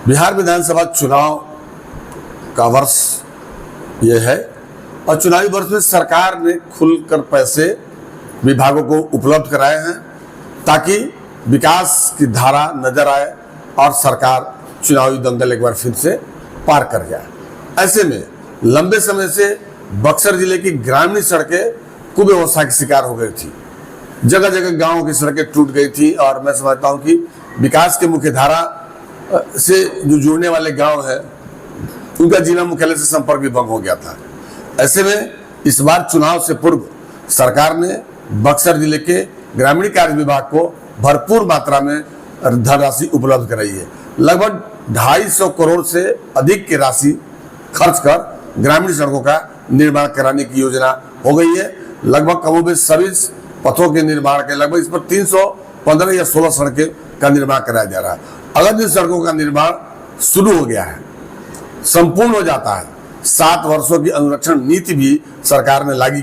बिहार विधानसभा चुनाव का वर्ष ये है और चुनावी वर्ष में सरकार ने खुलकर पैसे विभागों को उपलब्ध कराए हैं ताकि विकास की धारा नजर आए और सरकार चुनावी दंगल एक बार फिर से पार कर जाए। ऐसे में लंबे समय से बक्सर जिले की ग्रामीण सड़कें कुव्यवस्था की शिकार हो गई थी। जगह जगह गांवों की सड़कें टूट गई थी और मैं समझता हूं कि विकास के मुख्य धारा से जो जुड़ने वाले गांव हैं उनका जिला मुख्यालय से संपर्क भी भंग हो गया था। ऐसे में इस बार चुनाव से पूर्व सरकार ने बक्सर जिले के ग्रामीण कार्य विभाग को भरपूर मात्रा में धनराशि उपलब्ध कराई है। लगभग 250 करोड़ से अधिक की राशि खर्च कर ग्रामीण सड़कों का निर्माण कराने की योजना हो गई है। लगभग कमोबेश सभी पथों के निर्माण के लगभग इस पर 315 या 16 सड़कें का निर्माण कराया जा रहा है। अगर इन सड़कों का निर्माण शुरू हो गया है, संपूर्ण हो जाता है, 7 वर्षों की अनुरक्षण नीति भी सरकार ने लागू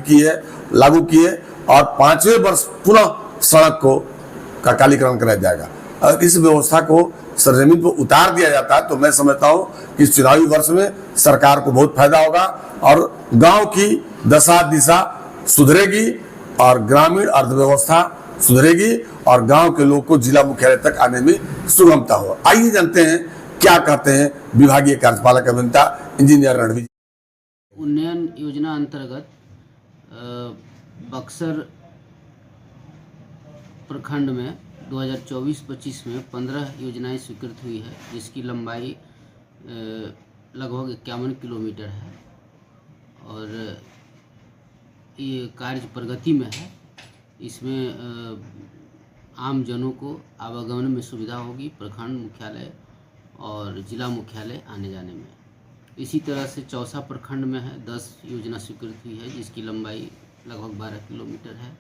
की है और 5वें वर्ष पुनः सड़क को का कालीकरण कराया जाएगा। अगर इस व्यवस्था को सरजमीन पर उतार दिया जाता है तो मैं समझता हूं कि इस चुनावी वर्ष में सरकार को बहुत फायदा होगा और गांव की दशा दिशा सुधरेगी और ग्रामीण अर्थव्यवस्था सुधरेगी और गांव के लोग को जिला मुख्यालय तक आने में सुगमता हो। आइए जानते हैं क्या कहते हैं विभागीय कार्यपालक अभियंता इंजीनियर रणवीर। उन्नयन योजना अंतर्गत बक्सर प्रखंड में 2024-25 में 15 योजनाएं स्वीकृत हुई है, जिसकी लंबाई लगभग 51 किलोमीटर है और ये कार्य प्रगति में है। इसमें आम जनों को आवागमन में सुविधा होगी, प्रखंड मुख्यालय और जिला मुख्यालय आने जाने में। इसी तरह से चौसा प्रखंड में है 10 योजना स्वीकृत हुई है, जिसकी लंबाई लगभग 12 किलोमीटर है।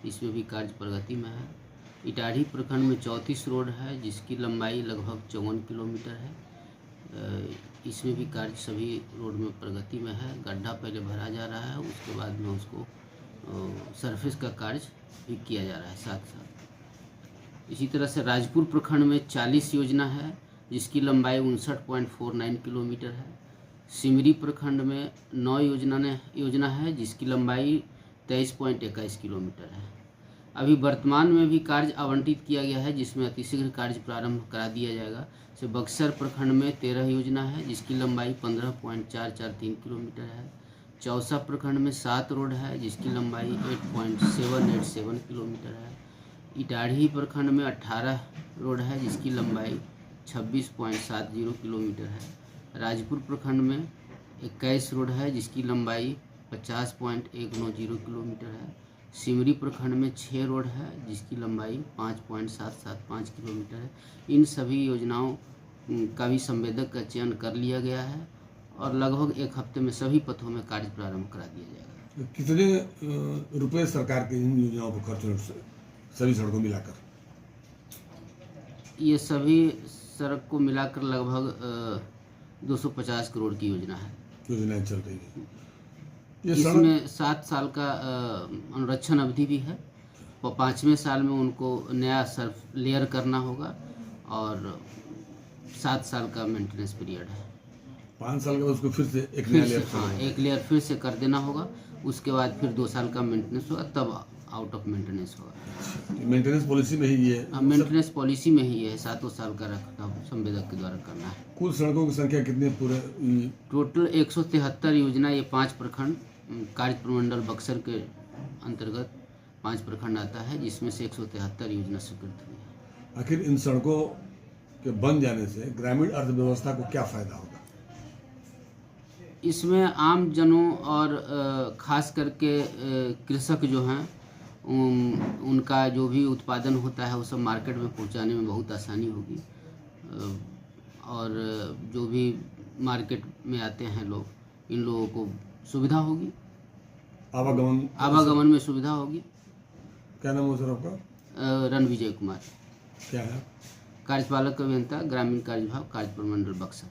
इसमें भी कार्य प्रगति में है। इटाढ़ी प्रखंड में 34 रोड है, जिसकी लंबाई लगभग 54 किलोमीटर है। इसमें भी कार्य सभी रोड में प्रगति में है। गड्ढा पहले भरा जा रहा है, उसके बाद में उसको सरफेस का कार्य भी किया जा रहा है साथ साथ। इसी तरह से राजपुर प्रखंड में 40 योजना है, जिसकी लंबाई 59.49 किलोमीटर है। सिमरी प्रखंड में 9 योजना है, जिसकी लंबाई 23.21 किलोमीटर है। अभी वर्तमान में भी कार्य आवंटित किया गया है, जिसमें अतिशीघ्र कार्य प्रारंभ करा दिया जाएगा। से बक्सर प्रखंड में 13 योजना है, जिसकी लंबाई 15.443 किलोमीटर है। चौसा प्रखंड में 7 रोड है, जिसकी लंबाई 8.787 किलोमीटर है। इटाढ़ी प्रखंड में 18 रोड है, जिसकी लंबाई 26.70 किलोमीटर है। राजपुर प्रखंड में 21 रोड है, जिसकी लंबाई 50.190 किलोमीटर है। सिमरी प्रखंड में 6 रोड है, जिसकी लंबाई 5.775 किलोमीटर है। इन सभी योजनाओं का भी संवेदक का चयन कर लिया गया है और लगभग 1 हफ्ते में सभी पथों में कार्य प्रारंभ करा दिया जाएगा। कितने रुपए सरकार के इन योजनाओं पर खर्च हो सभी सड़कों मिलाकर? ये सभी सड़क को मिलाकर लगभग 250 करोड़ की योजना है। योजनाएं चल रही है। इसमें 7 साल का अनुरक्षण अवधि भी है और 5वें साल में उनको नया सर्फ लेयर करना होगा और 7 साल का मेंटेनेंस पीरियड है। 5 साल के बाद उसको फिर से एक नया लेयर, हाँ, एक लेयर फिर से कर देना होगा। उसके बाद फिर 2 साल का मेंटेनेंस होगा, तब आउट ऑफ मेंटेनेंस होगा। मेंटेनेंस पॉलिसी में ही ये है? हाँ, मेंटेनेंस पॉलिसी में ही है। 7 साल का रखरखाव संवेदक के द्वारा करना है। कुल सड़कों की संख्या कितनी पूरे? टोटल 173 योजना। ये 5 प्रखंड कार्य प्रमंडल बक्सर के अंतर्गत 5 प्रखंड आता है, जिसमें से 173 योजना स्वीकृत हुई है। आखिर इन सड़कों के बन जाने से ग्रामीण अर्थव्यवस्था को क्या फायदा होगा? इसमें आम जनों और खास करके कृषक जो हैं उनका जो भी उत्पादन होता है वो सब मार्केट में पहुंचाने में बहुत आसानी होगी और जो भी मार्केट में आते हैं लोग, इन लोगों को सुविधा होगी, आवागमन में सुविधा होगी। क्या नाम है सर आपका? रणविजय कुमार। क्या है? कार्यपालक अभियंता, ग्रामीण कार्य विभाग, कार्य प्रमंडल बक्सर।